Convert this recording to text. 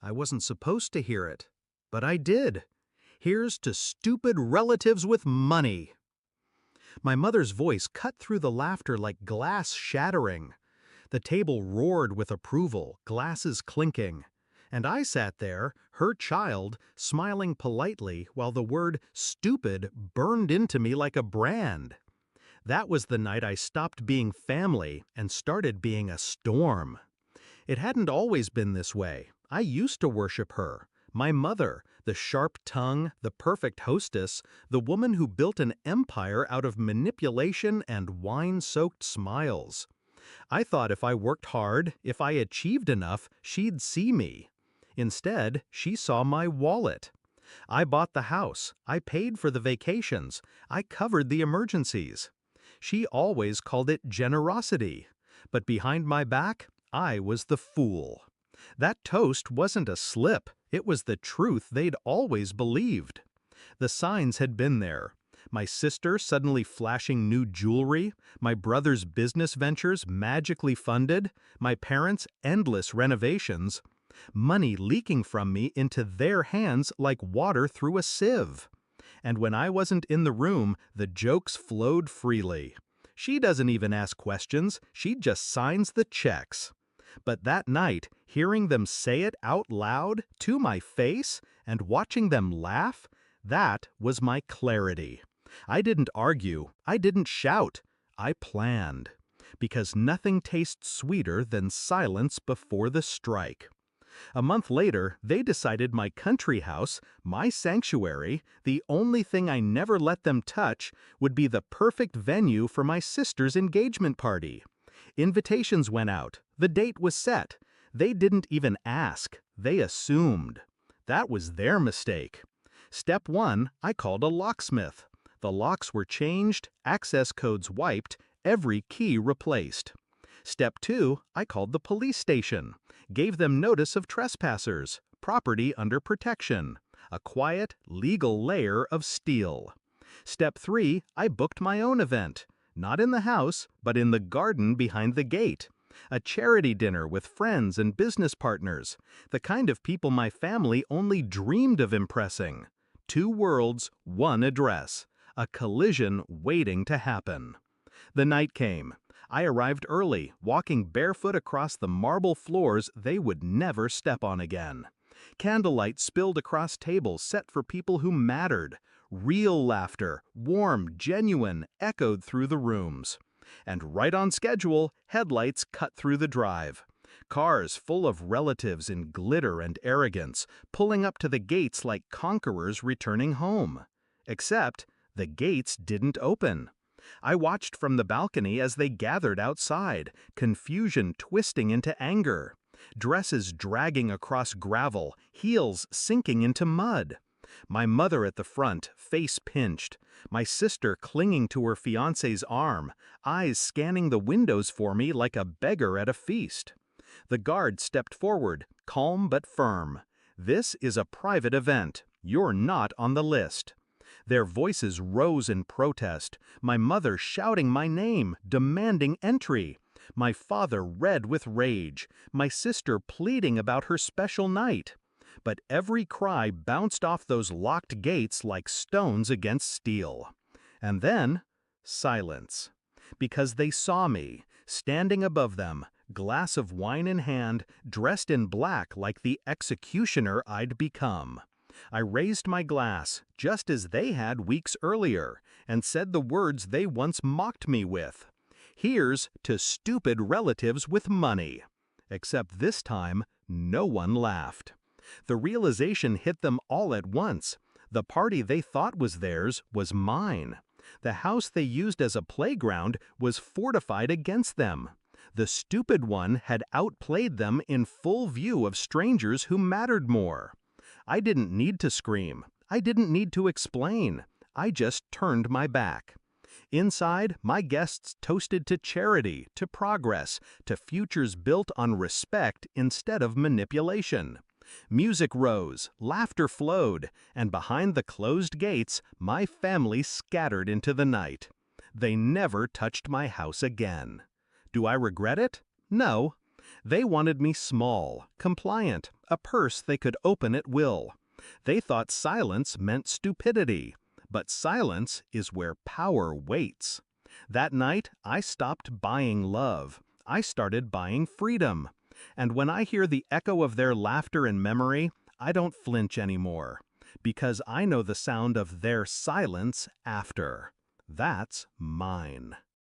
I wasn't supposed to hear it, but I did. Here's to stupid relatives with money. My mother's voice cut through the laughter like glass shattering. The table roared with approval, glasses clinking. And I sat there, her child, smiling politely while the word stupid burned into me like a brand. That was the night I stopped being family and started being a storm. It hadn't always been this way. I used to worship her. My mother, the sharp tongue, the perfect hostess, the woman who built an empire out of manipulation and wine-soaked smiles. I thought if I worked hard, if I achieved enough, she'd see me. Instead, she saw my wallet. I bought the house, I paid for the vacations, I covered the emergencies. She always called it generosity. But behind my back, I was the fool. That toast wasn't a slip, it was the truth they'd always believed. The signs had been there. My sister suddenly flashing new jewelry, my brother's business ventures magically funded, my parents' endless renovations. Money leaking from me into their hands like water through a sieve. And when I wasn't in the room, the jokes flowed freely. She doesn't even ask questions, she just signs the checks. But that night, hearing them say it out loud, to my face, and watching them laugh, that was my clarity. I didn't argue, I didn't shout, I planned. Because nothing tastes sweeter than silence before the strike. A month later, they decided my country house, my sanctuary, the only thing I never let them touch, would be the perfect venue for my sister's engagement party. Invitations went out. The date was set. They didn't even ask. They assumed. That was their mistake. Step 1, I called a locksmith. The locks were changed, access codes wiped, every key replaced. Step 2, I called the police station. Gave them notice of trespassers, property under protection. A quiet, legal layer of steel. Step 3, I booked my own event. Not in the house, but in the garden behind the gate. A charity dinner with friends and business partners. The kind of people my family only dreamed of impressing. 2 worlds, 1 address. A collision waiting to happen. The night came. I arrived early, walking barefoot across the marble floors they would never step on again. Candlelight spilled across tables set for people who mattered. Real laughter, warm, genuine, echoed through the rooms. And right on schedule, headlights cut through the drive. Cars full of relatives in glitter and arrogance, pulling up to the gates like conquerors returning home. Except, the gates didn't open. I watched from the balcony as they gathered outside, confusion twisting into anger. Dresses dragging across gravel, heels sinking into mud. My mother at the front, face pinched. My sister clinging to her fiancé's arm, eyes scanning the windows for me like a beggar at a feast. The guard stepped forward, calm but firm. This is a private event. You're not on the list. Their voices rose in protest, my mother shouting my name, demanding entry. My father red with rage, my sister pleading about her special night. But every cry bounced off those locked gates like stones against steel. And then, silence. Because they saw me, standing above them, glass of wine in hand, dressed in black like the executioner I'd become. I raised my glass, just as they had weeks earlier, and said the words they once mocked me with. Here's to stupid relatives with money. Except this time, no one laughed. The realization hit them all at once. The party they thought was theirs was mine. The house they used as a playground was fortified against them. The stupid one had outplayed them in full view of strangers who mattered more. I didn't need to scream. I didn't need to explain. I just turned my back. Inside, my guests toasted to charity, to progress, to futures built on respect instead of manipulation. Music rose, laughter flowed, and behind the closed gates, my family scattered into the night. They never touched my house again. Do I regret it? No. They wanted me small, compliant, a purse they could open at will. They thought silence meant stupidity, but silence is where power waits. That night, I stopped buying love. I started buying freedom. And when I hear the echo of their laughter in memory, I don't flinch anymore, because I know the sound of their silence after. That's mine.